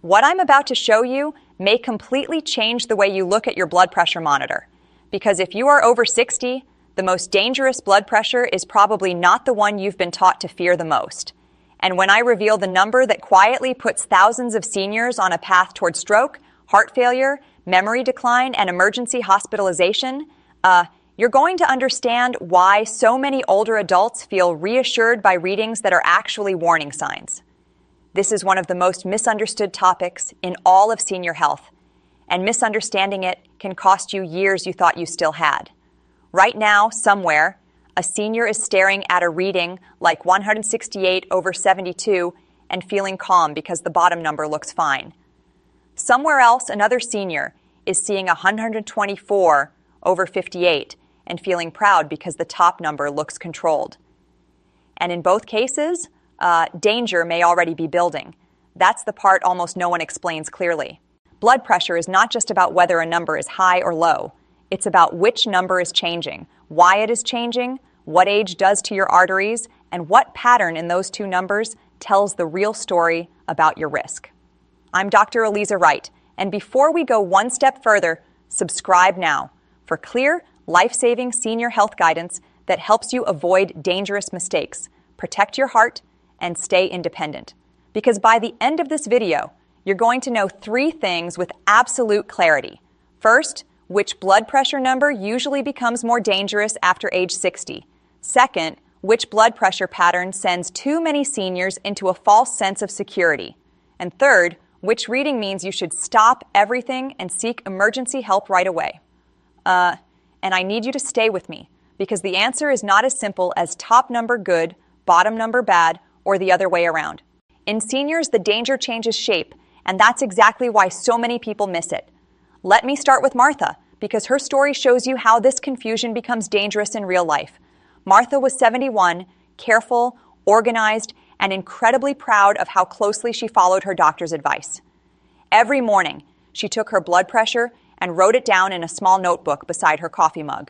What I'm about to show you may completely change the way you look at your blood pressure monitor. Because if you are over 60, the most dangerous blood pressure is probably not the one you've been taught to fear the most. And when I reveal the number that quietly puts thousands of seniors on a path toward stroke, heart failure, memory decline, and emergency hospitalization, you're going to understand why so many older adults feel reassured by readings that are actually warning signs. This is one of the most misunderstood topics in all of senior health, and misunderstanding it can cost you years you thought you still had. Right now, somewhere, a senior is staring at a reading like 168/72 and feeling calm because the bottom number looks fine. Somewhere else, another senior is seeing 124/58 and feeling proud because the top number looks controlled. And in both cases, danger may already be building. That's the part almost no one explains clearly. Blood pressure is not just about whether a number is high or low. It's about which number is changing, why it is changing, what age does to your arteries, and what pattern in those two numbers tells the real story about your risk. I'm Dr. Eliza Wright, and before we go one step further, subscribe now for clear, life-saving senior health guidance that helps you avoid dangerous mistakes, protect your heart, and stay independent. Because by the end of this video, you're going to know 3 things with absolute clarity. First, which blood pressure number usually becomes more dangerous after age 60. Second, which blood pressure pattern sends too many seniors into a false sense of security. And third, which reading means you should stop everything and seek emergency help right away. And I need you to stay with me, because the answer is not as simple as top number good, bottom number bad, or the other way around. In seniors, the danger changes shape, and that's exactly why so many people miss it. Let me start with Martha, because her story shows you how this confusion becomes dangerous in real life. Martha was 71, careful, organized, and incredibly proud of how closely she followed her doctor's advice. Every morning, she took her blood pressure and wrote it down in a small notebook beside her coffee mug.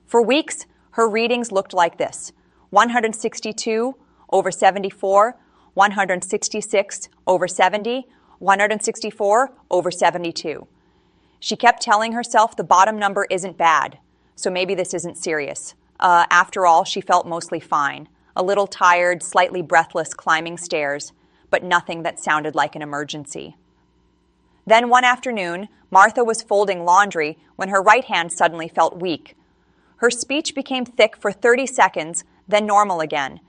For weeks, her readings looked like this: 162/74, 166/70, 164/72. She kept telling herself the bottom number isn't bad, so maybe this isn't serious. After all, she felt mostly fine, a little tired, slightly breathless climbing stairs, but nothing that sounded like an emergency. Then one afternoon, Martha was folding laundry when her right hand suddenly felt weak. Her speech became thick for 30 seconds, then normal again.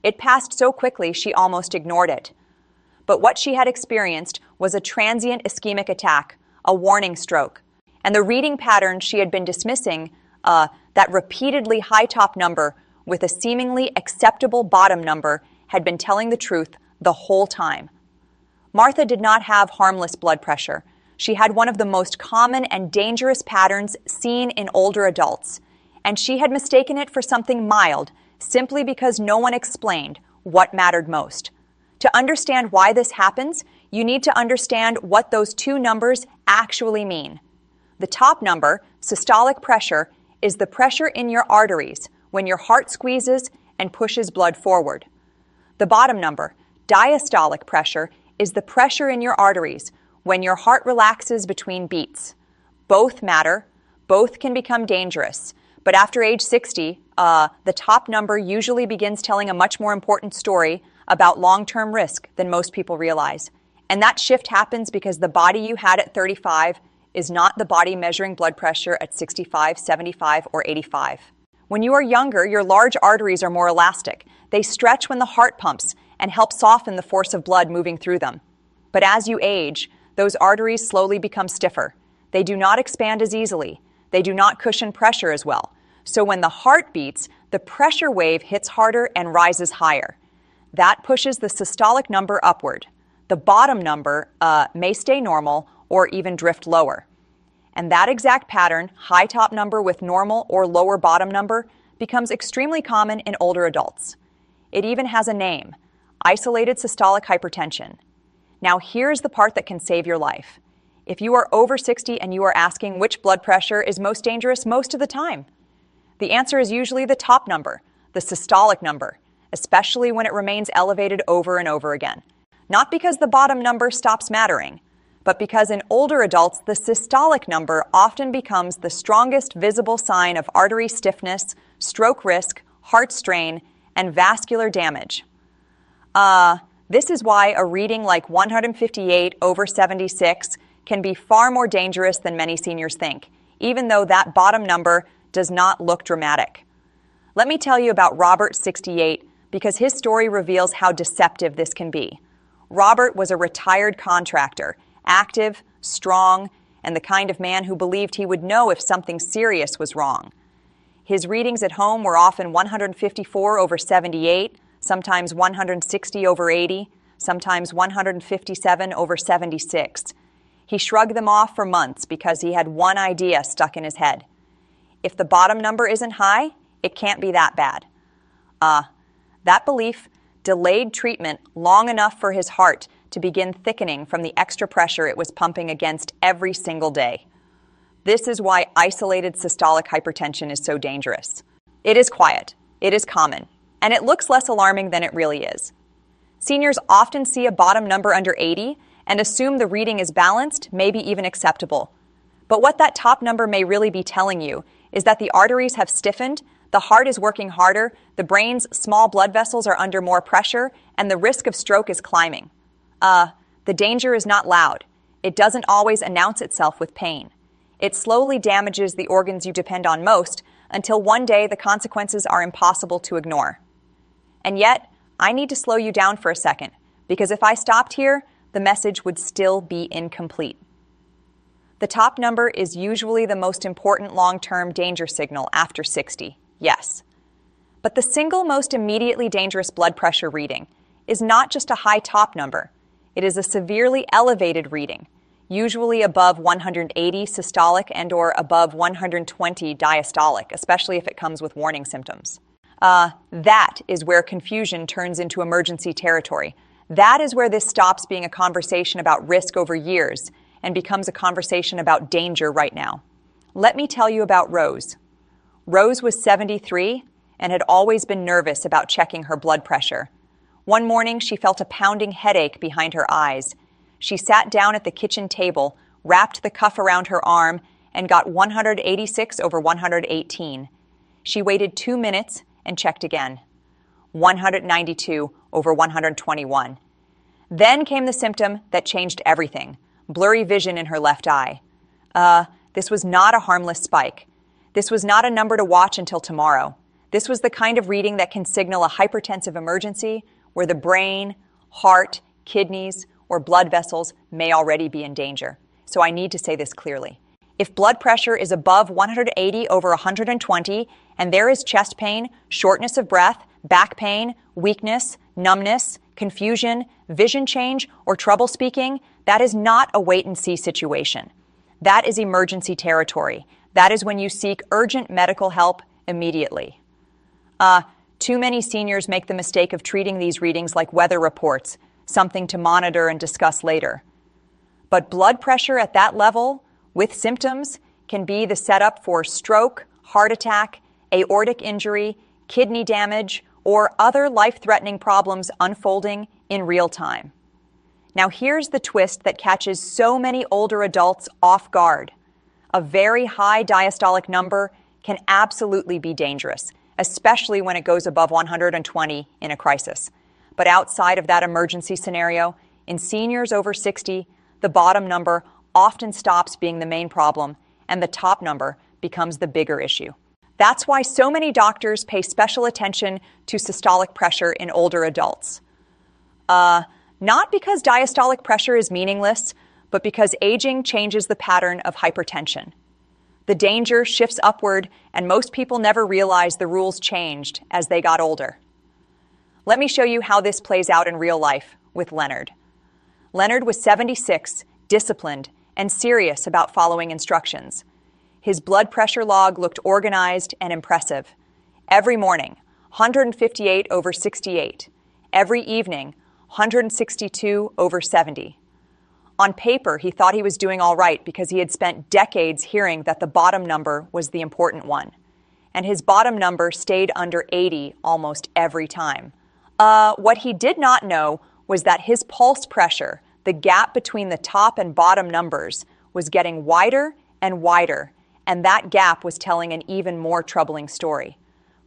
It passed so quickly she almost ignored it. But what she had experienced was a transient ischemic attack, a warning stroke. And the reading pattern she had been dismissing, that repeatedly high top number with a seemingly acceptable bottom number, had been telling the truth the whole time. Martha did not have harmless blood pressure. She had one of the most common and dangerous patterns seen in older adults, and she had mistaken it for something mild simply because no one explained what mattered most. To understand why this happens, you need to understand what those two numbers actually mean. The top number, systolic pressure, is the pressure in your arteries when your heart squeezes and pushes blood forward. The bottom number, diastolic pressure, is the pressure in your arteries when your heart relaxes between beats. Both matter, both can become dangerous, but after age 60, the top number usually begins telling a much more important story about long-term risk than most people realize. And that shift happens because the body you had at 35 is not the body measuring blood pressure at 65, 75, or 85. When you are younger, your large arteries are more elastic. They stretch when the heart pumps and help soften the force of blood moving through them. But as you age, those arteries slowly become stiffer. They do not expand as easily. They do not cushion pressure as well. So when the heart beats, the pressure wave hits harder and rises higher. That pushes the systolic number upward. The bottom number may stay normal or even drift lower. And that exact pattern, high top number with normal or lower bottom number, becomes extremely common in older adults. It even has a name: isolated systolic hypertension. Now here's the part that can save your life. If you are over 60 and you are asking which blood pressure is most dangerous most of the time, the answer is usually the top number, the systolic number, especially when it remains elevated over and over again. Not because the bottom number stops mattering, but because in older adults, the systolic number often becomes the strongest visible sign of artery stiffness, stroke risk, heart strain, and vascular damage. This is why a reading like 158/76 can be far more dangerous than many seniors think, even though that bottom number does not look dramatic. Let me tell you about Robert, 68, because his story reveals how deceptive this can be. Robert was a retired contractor, active, strong, and the kind of man who believed he would know if something serious was wrong. His readings at home were often 154/78, sometimes 160/80, sometimes 157/76. He shrugged them off for months because he had one idea stuck in his head. If the bottom number isn't high, it can't be that bad. That belief delayed treatment long enough for his heart to begin thickening from the extra pressure it was pumping against every single day. This is why isolated systolic hypertension is so dangerous. It is quiet, it is common, and it looks less alarming than it really is. Seniors often see a bottom number under 80 and assume the reading is balanced, maybe even acceptable. But what that top number may really be telling you is that the arteries have stiffened, the heart is working harder, the brain's small blood vessels are under more pressure, and the risk of stroke is climbing. The danger is not loud. It doesn't always announce itself with pain. It slowly damages the organs you depend on most until one day the consequences are impossible to ignore. And yet, I need to slow you down for a second, because if I stopped here, the message would still be incomplete. The top number is usually the most important long-term danger signal after 60, yes. But the single most immediately dangerous blood pressure reading is not just a high top number. It is a severely elevated reading, usually above 180 systolic and/or above 120 diastolic, especially if it comes with warning symptoms. That is where confusion turns into emergency territory. That is where this stops being a conversation about risk over years and becomes a conversation about danger right now. Let me tell you about Rose. Rose was 73 and had always been nervous about checking her blood pressure. One morning, she felt a pounding headache behind her eyes. She sat down at the kitchen table, wrapped the cuff around her arm, and got 186/118. She waited 2 minutes and checked again. 192/121. Then came the symptom that changed everything: blurry vision in her left eye. This was not a harmless spike. This was not a number to watch until tomorrow. This was the kind of reading that can signal a hypertensive emergency where the brain, heart, kidneys, or blood vessels may already be in danger. So I need to say this clearly. If blood pressure is above 180/120 and there is chest pain, shortness of breath, back pain, weakness, numbness, confusion, vision change, or trouble speaking, that is not a wait-and-see situation. That is emergency territory. That is when you seek urgent medical help immediately. Too many seniors make the mistake of treating these readings like weather reports, something to monitor and discuss later. But blood pressure at that level, with symptoms, can be the setup for stroke, heart attack, aortic injury, kidney damage, or other life-threatening problems unfolding in real time. Now here's the twist that catches so many older adults off guard. A very high diastolic number can absolutely be dangerous, especially when it goes above 120 in a crisis. But outside of that emergency scenario, in seniors over 60, the bottom number often stops being the main problem and the top number becomes the bigger issue. That's why so many doctors pay special attention to systolic pressure in older adults. Not because diastolic pressure is meaningless, but because aging changes the pattern of hypertension. The danger shifts upward, and most people never realize the rules changed as they got older. Let me show you how this plays out in real life with Leonard. Leonard was 76, disciplined, and serious about following instructions. His blood pressure log looked organized and impressive. Every morning, 158/68. Every evening, 162/70. On paper, he thought he was doing all right because he had spent decades hearing that the bottom number was the important one. And his bottom number stayed under 80 almost every time. What he did not know was that his pulse pressure, the gap between the top and bottom numbers, was getting wider and wider, and that gap was telling an even more troubling story.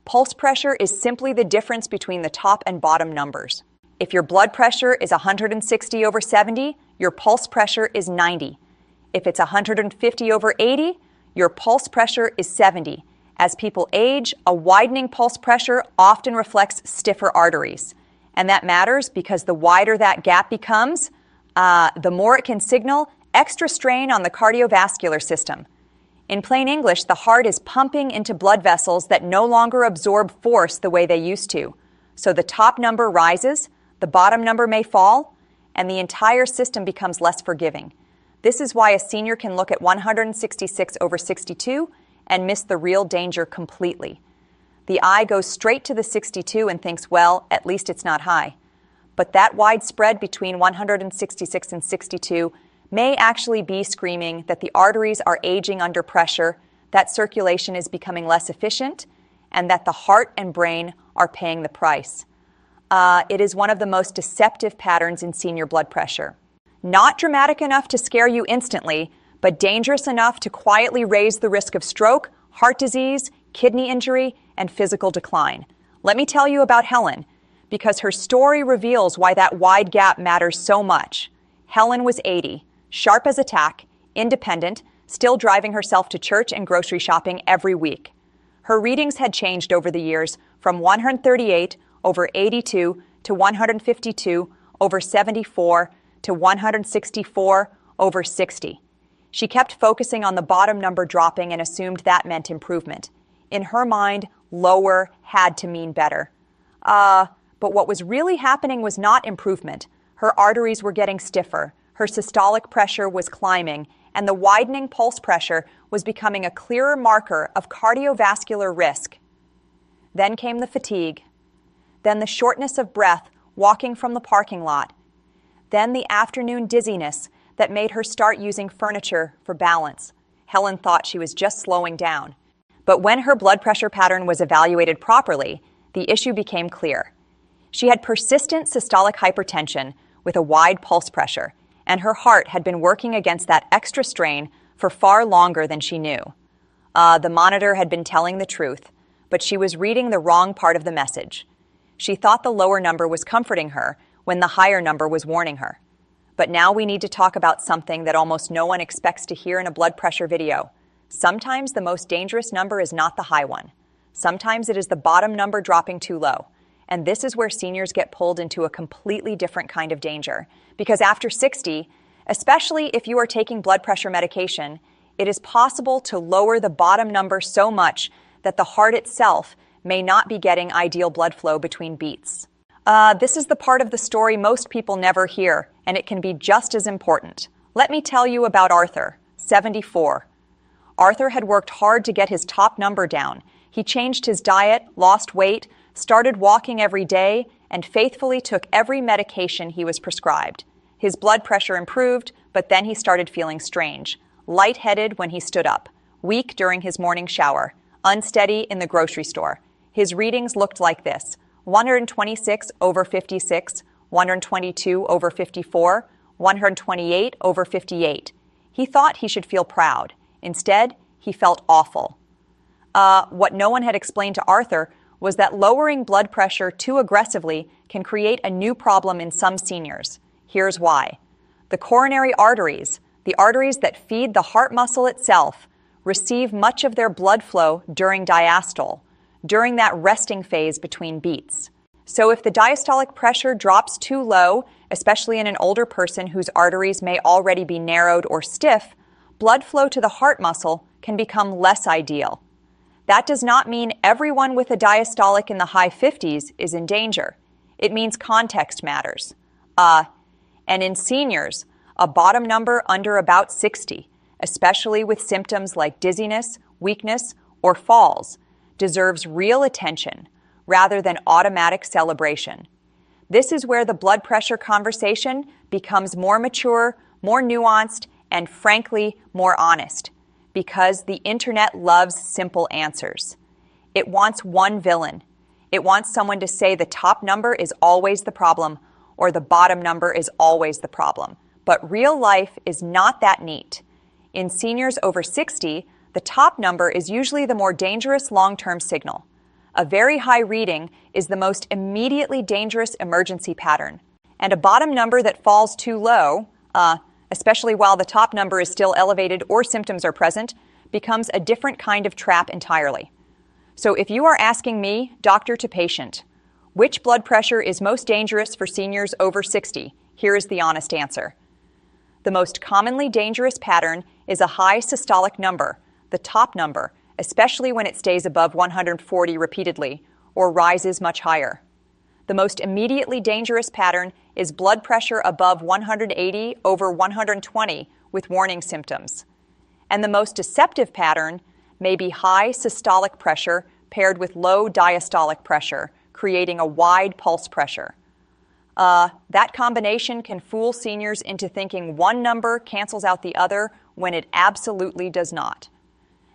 Pulse pressure is simply the difference between the top and bottom numbers. If your blood pressure is 160 over 70, your pulse pressure is 90. If it's 150 over 80, your pulse pressure is 70. As people age, a widening pulse pressure often reflects stiffer arteries. And that matters because the wider that gap becomes, the more it can signal extra strain on the cardiovascular system. In plain English, the heart is pumping into blood vessels that no longer absorb force the way they used to. So the top number rises, the bottom number may fall, and the entire system becomes less forgiving. This is why a senior can look at 166 over 62 and miss the real danger completely. The eye goes straight to the 62 and thinks, well, at least it's not high. But that wide spread between 166 and 62 may actually be screaming that the arteries are aging under pressure, that circulation is becoming less efficient, and that the heart and brain are paying the price. It is one of the most deceptive patterns in senior blood pressure. Not dramatic enough to scare you instantly, but dangerous enough to quietly raise the risk of stroke, heart disease, kidney injury, and physical decline. Let me tell you about Helen, because her story reveals why that wide gap matters so much. Helen was 80. Sharp as a tack, independent, still driving herself to church and grocery shopping every week. Her readings had changed over the years from 138 over 82 to 152 over 74 to 164 over 60. She kept focusing on the bottom number dropping and assumed that meant improvement. In her mind, lower had to mean better. But what was really happening was not improvement. Her arteries were getting stiffer. Her systolic pressure was climbing, and the widening pulse pressure was becoming a clearer marker of cardiovascular risk. Then came the fatigue. Then the shortness of breath walking from the parking lot. Then the afternoon dizziness that made her start using furniture for balance. Helen thought she was just slowing down. But when her blood pressure pattern was evaluated properly, the issue became clear. She had persistent systolic hypertension with a wide pulse pressure, and her heart had been working against that extra strain for far longer than she knew. The monitor had been telling the truth, but she was reading the wrong part of the message. She thought the lower number was comforting her when the higher number was warning her. But now we need to talk about something that almost no one expects to hear in a blood pressure video. Sometimes the most dangerous number is not the high one. Sometimes it is the bottom number dropping too low. And this is where seniors get pulled into a completely different kind of danger. Because after 60, especially if you are taking blood pressure medication, it is possible to lower the bottom number so much that the heart itself may not be getting ideal blood flow between beats. This is the part of the story most people never hear, and it can be just as important. Let me tell you about Arthur, 74. Arthur had worked hard to get his top number down. He changed his diet, lost weight, started walking every day, and faithfully took every medication he was prescribed. His blood pressure improved, but then he started feeling strange. Lightheaded when he stood up, weak during his morning shower, unsteady in the grocery store. His readings looked like this: 126 over 56, 122 over 54, 128 over 58. He thought he should feel proud. Instead, he felt awful. What no one had explained to Arthur was that lowering blood pressure too aggressively can create a new problem in some seniors. Here's why. The coronary arteries, the arteries that feed the heart muscle itself, receive much of their blood flow during diastole, during that resting phase between beats. So if the diastolic pressure drops too low, especially in an older person whose arteries may already be narrowed or stiff, blood flow to the heart muscle can become less ideal. That does not mean everyone with a diastolic in the high 50s is in danger. It means context matters. And in seniors, a bottom number under about 60, especially with symptoms like dizziness, weakness, or falls, deserves real attention rather than automatic celebration. This is where the blood pressure conversation becomes more mature, more nuanced, and frankly, more honest. Because the internet loves simple answers. It wants one villain. It wants someone to say the top number is always the problem, or the bottom number is always the problem. But real life is not that neat. In seniors over 60, the top number is usually the more dangerous long-term signal. A very high reading is the most immediately dangerous emergency pattern. And a bottom number that falls too low, especially while the top number is still elevated or symptoms are present, becomes a different kind of trap entirely. So if you are asking me, doctor to patient, which blood pressure is most dangerous for seniors over 60, here is the honest answer. The most commonly dangerous pattern is a high systolic number, the top number, especially when it stays above 140 repeatedly or rises much higher. The most immediately dangerous pattern is blood pressure above 180 over 120 with warning symptoms. And the most deceptive pattern may be high systolic pressure paired with low diastolic pressure, creating a wide pulse pressure. That combination can fool seniors into thinking one number cancels out the other when it absolutely does not.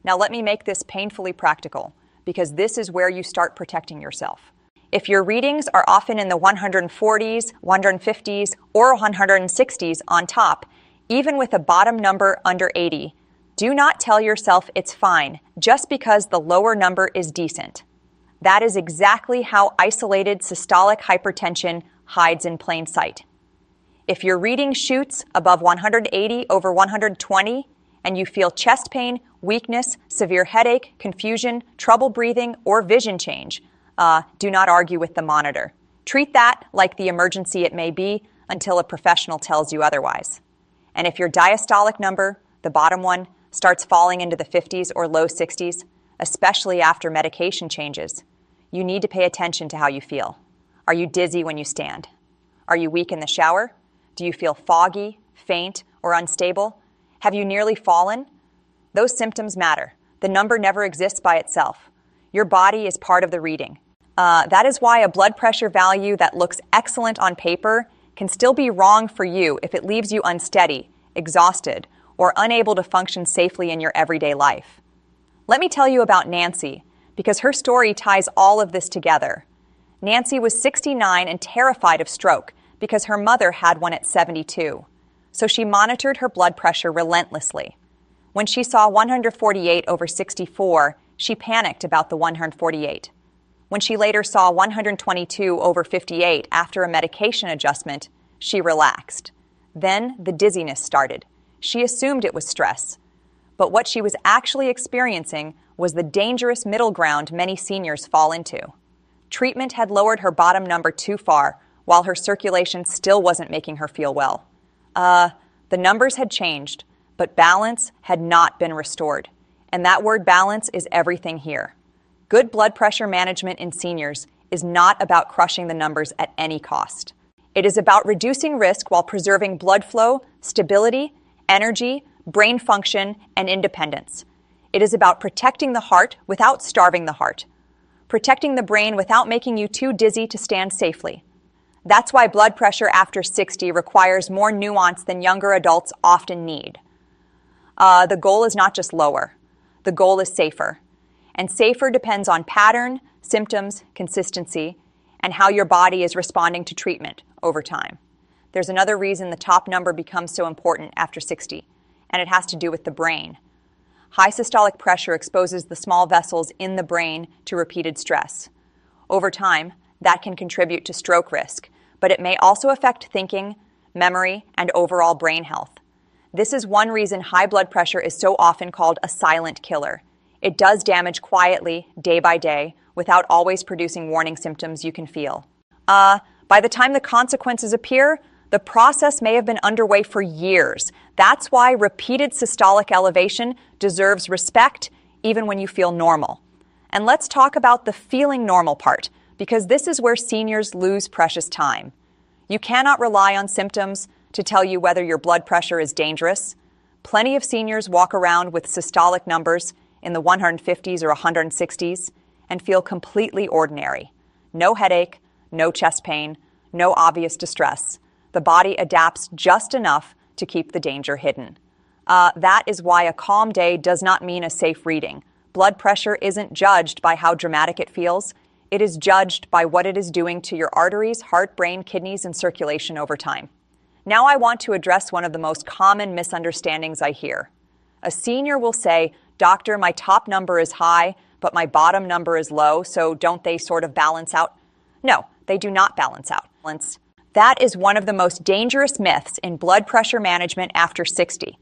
Now let me make this painfully practical, because this is where you start protecting yourself. If your readings are often in the 140s, 150s, or 160s on top, even with a bottom number under 80, do not tell yourself it's fine just because the lower number is decent. That is exactly how isolated systolic hypertension hides in plain sight. If your reading shoots above 180 over 120 and you feel chest pain, weakness, severe headache, confusion, trouble breathing, or vision change, do not argue with the monitor. Treat that like the emergency it may be until a professional tells you otherwise. And if your diastolic number, the bottom one, starts falling into the 50s or low 60s, especially after medication changes, you need to pay attention to how you feel. Are you dizzy when you stand? Are you weak in the shower? Do you feel foggy, faint, or unstable? Have you nearly fallen? Those symptoms matter. The number never exists by itself. Your body is part of the reading. That is why a blood pressure value that looks excellent on paper can still be wrong for you if it leaves you unsteady, exhausted, or unable to function safely in your everyday life. Let me tell you about Nancy, because her story ties all of this together. Nancy was 69 and terrified of stroke because her mother had one at 72. So she monitored her blood pressure relentlessly. When she saw 148 over 64, she panicked about the 148. When she later saw 122 over 58 after a medication adjustment, she relaxed. Then the dizziness started. She assumed it was stress. But what she was actually experiencing was the dangerous middle ground many seniors fall into. Treatment had lowered her bottom number too far, while her circulation still wasn't making her feel well. The numbers had changed, but balance had not been restored. And that word balance is everything here. Good blood pressure management in seniors is not about crushing the numbers at any cost. It is about reducing risk while preserving blood flow, stability, energy, brain function, and independence. It is about protecting the heart without starving the heart. Protecting the brain without making you too dizzy to stand safely. That's why blood pressure after 60 requires more nuance than younger adults often need. The goal is not just lower. The goal is safer. And safer depends on pattern, symptoms, consistency, and how your body is responding to treatment over time. There's another reason the top number becomes so important after 60, and it has to do with the brain. High systolic pressure exposes the small vessels in the brain to repeated stress. Over time, that can contribute to stroke risk, but it may also affect thinking, memory, and overall brain health. This is one reason high blood pressure is so often called a silent killer. It does damage quietly, day by day, without always producing warning symptoms you can feel. By the time the consequences appear, the process may have been underway for years. That's why repeated systolic elevation deserves respect even when you feel normal. And let's talk about the feeling normal part, because this is where seniors lose precious time. You cannot rely on symptoms to tell you whether your blood pressure is dangerous. Plenty of seniors walk around with systolic numbers in the 150s or 160s and feel completely ordinary. No headache, no chest pain, no obvious distress. The body adapts just enough to keep the danger hidden. That is why a calm day does not mean a safe reading. Blood pressure isn't judged by how dramatic it feels. It is judged by what it is doing to your arteries, heart, brain, kidneys, and circulation over time. Now I want to address one of the most common misunderstandings I hear. A senior will say, "Doctor, my top number is high, but my bottom number is low, so don't they sort of balance out?" No, they do not balance out. That is one of the most dangerous myths in blood pressure management after 60.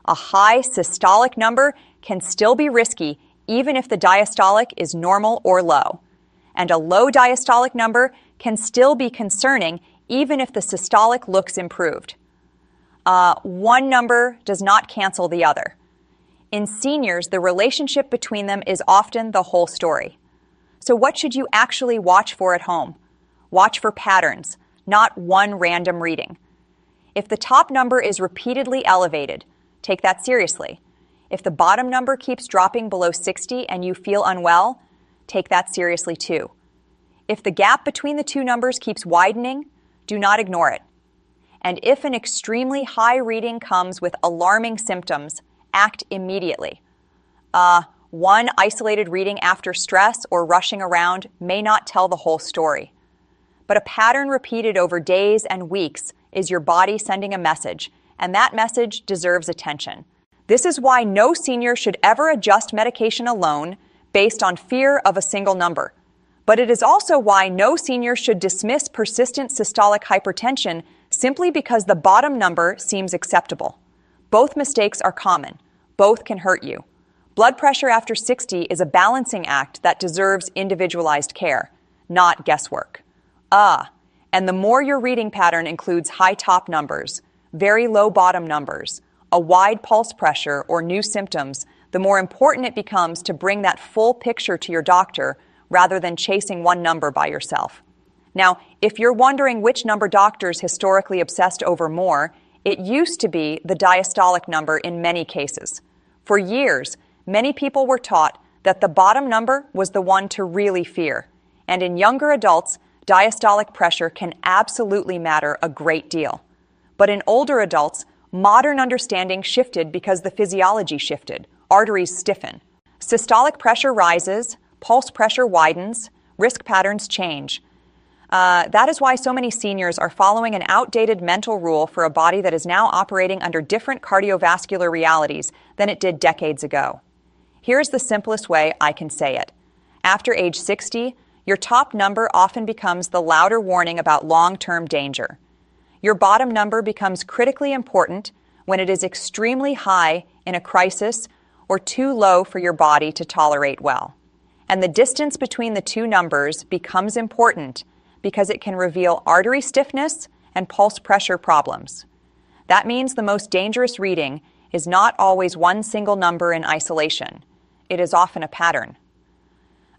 A high systolic number can still be risky even if the diastolic is normal or low. And a low diastolic number can still be concerning even if the systolic looks improved. One number does not cancel the other. In seniors, the relationship between them is often the whole story. So what should you actually watch for at home? Watch for patterns, not one random reading. If the top number is repeatedly elevated, take that seriously. If the bottom number keeps dropping below 60 and you feel unwell, take that seriously too. If the gap between the two numbers keeps widening, do not ignore it. And if an extremely high reading comes with alarming symptoms, act immediately. One isolated reading after stress or rushing around may not tell the whole story. But a pattern repeated over days and weeks is your body sending a message, and that message deserves attention. This is why no senior should ever adjust medication alone based on fear of a single number. But it is also why no senior should dismiss persistent systolic hypertension simply because the bottom number seems acceptable. Both mistakes are common. Both can hurt you. Blood pressure after 60 is a balancing act that deserves individualized care, not guesswork. And the more your reading pattern includes high top numbers, very low bottom numbers, a wide pulse pressure, or new symptoms, the more important it becomes to bring that full picture to your doctor rather than chasing one number by yourself. Now, if you're wondering which number doctors historically obsessed over more, it used to be the diastolic number in many cases. For years, many people were taught that the bottom number was the one to really fear. And in younger adults, diastolic pressure can absolutely matter a great deal. But in older adults, modern understanding shifted because the physiology shifted. Arteries stiffen. Systolic pressure rises, pulse pressure widens, risk patterns change. That is why so many seniors are following an outdated mental rule for a body that is now operating under different cardiovascular realities than it did decades ago. Here's the simplest way I can say it. After age 60, your top number often becomes the louder warning about long-term danger. Your bottom number becomes critically important when it is extremely high in a crisis or too low for your body to tolerate well. And the distance between the two numbers becomes important because it can reveal artery stiffness and pulse pressure problems. That means the most dangerous reading is not always one single number in isolation. It is often a pattern.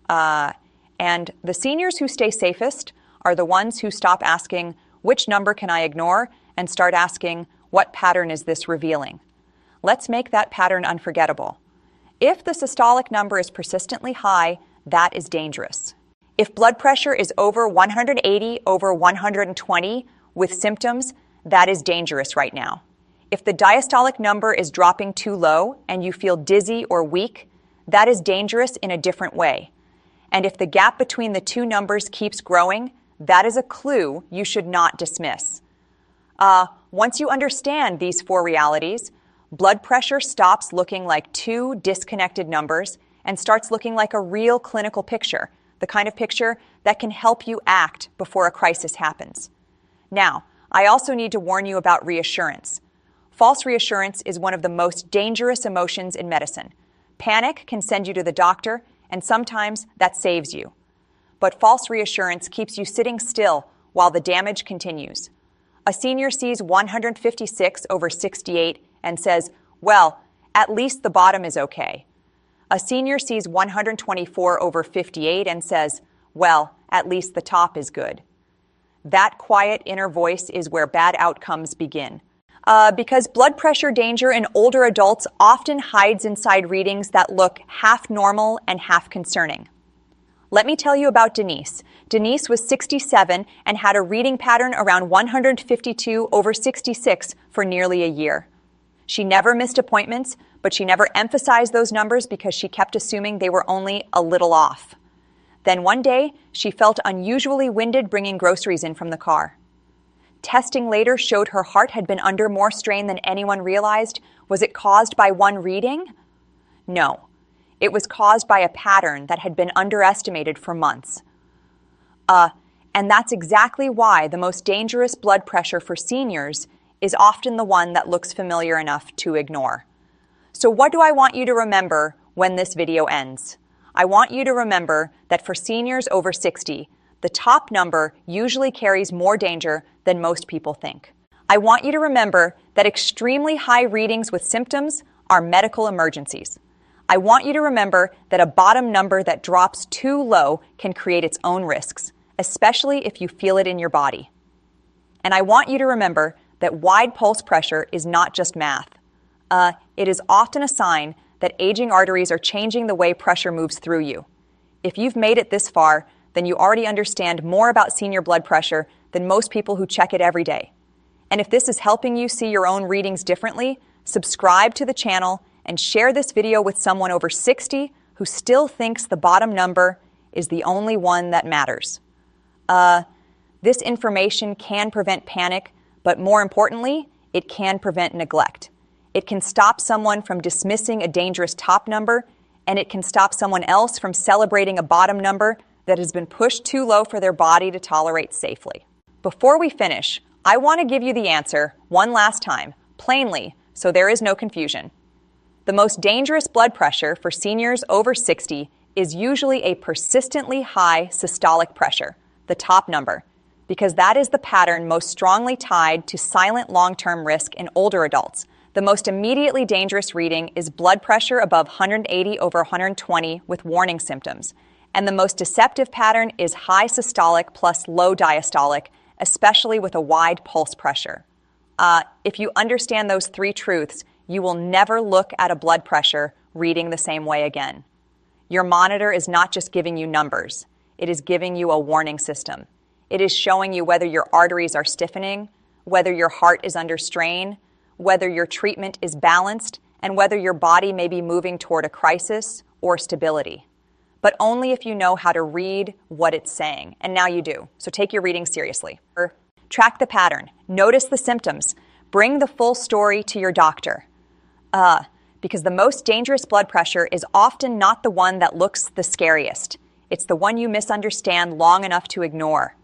And the seniors who stay safest are the ones who stop asking, which number can I ignore, and start asking, what pattern is this revealing? Let's make that pattern unforgettable. If the systolic number is persistently high, that is dangerous. If blood pressure is over 180 over 120 with symptoms, that is dangerous right now. If the diastolic number is dropping too low and you feel dizzy or weak, that is dangerous in a different way. And if the gap between the two numbers keeps growing, that is a clue you should not dismiss. Once you understand these four realities, blood pressure stops looking like two disconnected numbers and starts looking like a real clinical picture, the kind of picture that can help you act before a crisis happens. Now, I also need to warn you about reassurance. False reassurance is one of the most dangerous emotions in medicine. Panic can send you to the doctor, and sometimes that saves you. But false reassurance keeps you sitting still while the damage continues. A senior sees 156 over 68 and says, well, at least the bottom is okay. A senior sees 124 over 58 and says, well, at least the top is good. That quiet inner voice is where bad outcomes begin. Because blood pressure danger in older adults often hides inside readings that look half normal and half concerning. Let me tell you about Denise. Denise was 67 and had a reading pattern around 152 over 66 for nearly a year. She never missed appointments, but she never emphasized those numbers because she kept assuming they were only a little off. Then one day, she felt unusually winded bringing groceries in from the car. Testing later showed her heart had been under more strain than anyone realized. Was it caused by one reading? No. It was caused by a pattern that had been underestimated for months. And that's exactly why the most dangerous blood pressure for seniors is often the one that looks familiar enough to ignore. So what do I want you to remember when this video ends? I want you to remember that for seniors over 60, the top number usually carries more danger than most people think. I want you to remember that extremely high readings with symptoms are medical emergencies. I want you to remember that a bottom number that drops too low can create its own risks, especially if you feel it in your body. And I want you to remember that wide pulse pressure is not just math. It is often a sign that aging arteries are changing the way pressure moves through you. If you've made it this far, then you already understand more about senior blood pressure than most people who check it every day. And if this is helping you see your own readings differently, subscribe to the channel and share this video with someone over 60 who still thinks the bottom number is the only one that matters. This information can prevent panic, but more importantly, it can prevent neglect. It can stop someone from dismissing a dangerous top number, and it can stop someone else from celebrating a bottom number that has been pushed too low for their body to tolerate safely. Before we finish, I want to give you the answer one last time, plainly, so there is no confusion. The most dangerous blood pressure for seniors over 60 is usually a persistently high systolic pressure, the top number, because that is the pattern most strongly tied to silent long-term risk in older adults. The most immediately dangerous reading is blood pressure above 180 over 120 with warning symptoms. And the most deceptive pattern is high systolic plus low diastolic, especially with a wide pulse pressure. If you understand those three truths, you will never look at a blood pressure reading the same way again. Your monitor is not just giving you numbers. It is giving you a warning system. It is showing you whether your arteries are stiffening, whether your heart is under strain, whether your treatment is balanced, and whether your body may be moving toward a crisis or stability. But only if you know how to read what it's saying. And now you do. So take your reading seriously. Track the pattern. Notice the symptoms. Bring the full story to your doctor. Because the most dangerous blood pressure is often not the one that looks the scariest. It's the one you misunderstand long enough to ignore.